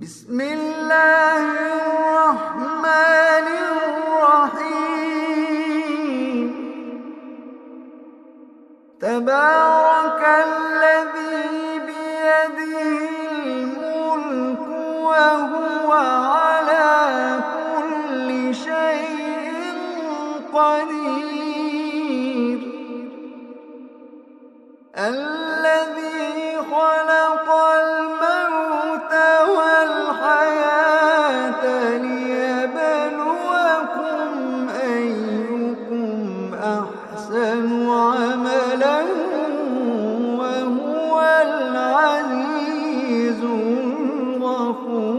بسم الله الرحمن الرحيم. تبارك الذي بيده الملك وهو على كل شيء قدير. الذي خلق الموت والحياة ليبلوكم أيكم أحسن عملا وهو العزيز الغفور.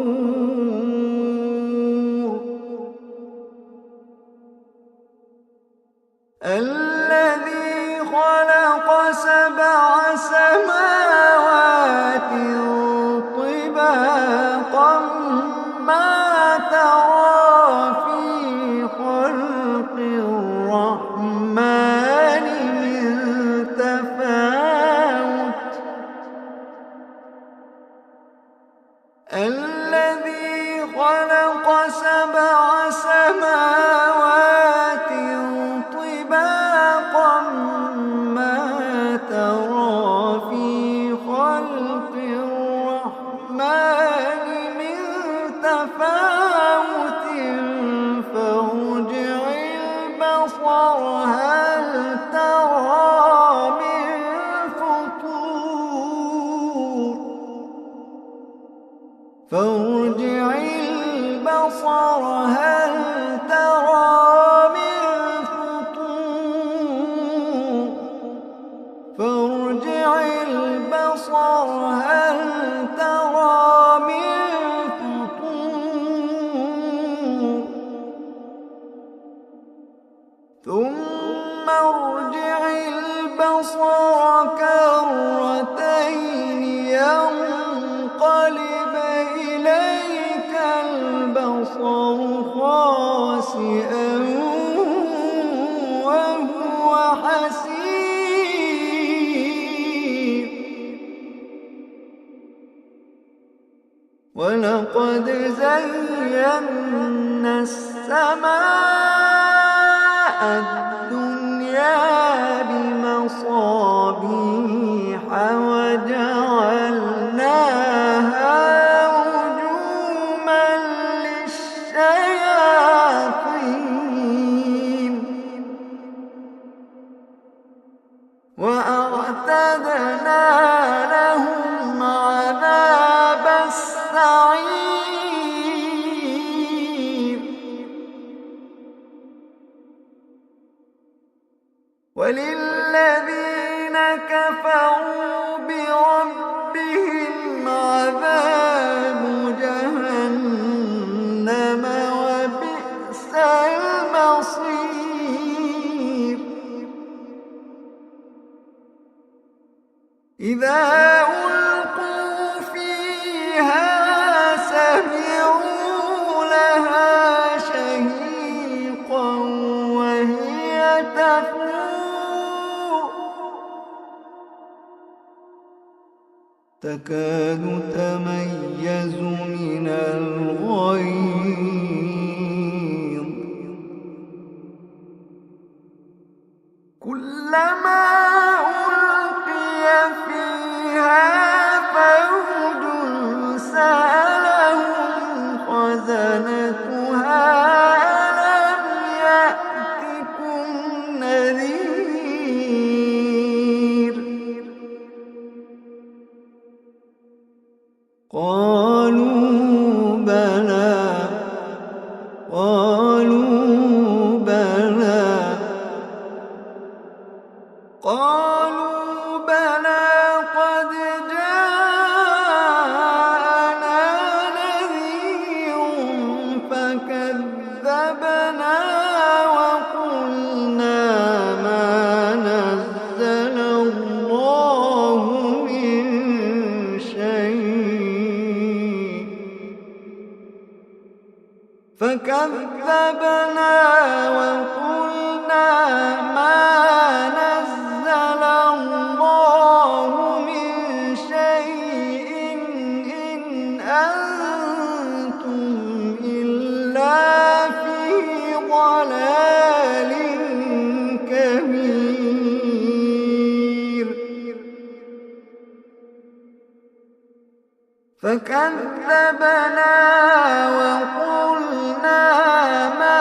الذي خلق سبع سماوات طباقا ما ترى في خلق الرحمن من تفاوت. الذي خلق سبع سماوات طباقا ما ترى في خلق الرحمن من تفاوت فارجع البصر هل ترى من فطور. فارجع البصر هل ترى من فطور. فارجع البصر هل ترى من فطور. ثم ارجع البصر كرتين ينقلب إليك البصر خاسئا وهو حسير. ولقد زينا السماء الدنيا بمصابيح وجعلناها رجوما للشياطين وأعتدنا لهم عذاب السعير. وللذين كفروا بربهم عذاب جهنم وبئس المصير. إذا ألقوا فيها سمعوا لها شهيقا وهي تفور تكاد تميز من الغيظ. كلما ألقي فيها فوج سألهم خزنتها ألم يأتكم نذير. قالوا بلى قد جاءنا نذير فكذبنا وقلنا ما نزل الله من شيء. فكذبنا وقلنا ما نزل الله من شيء إن أنتم إلا في ضلال كبير فكذبنا وقلنا ما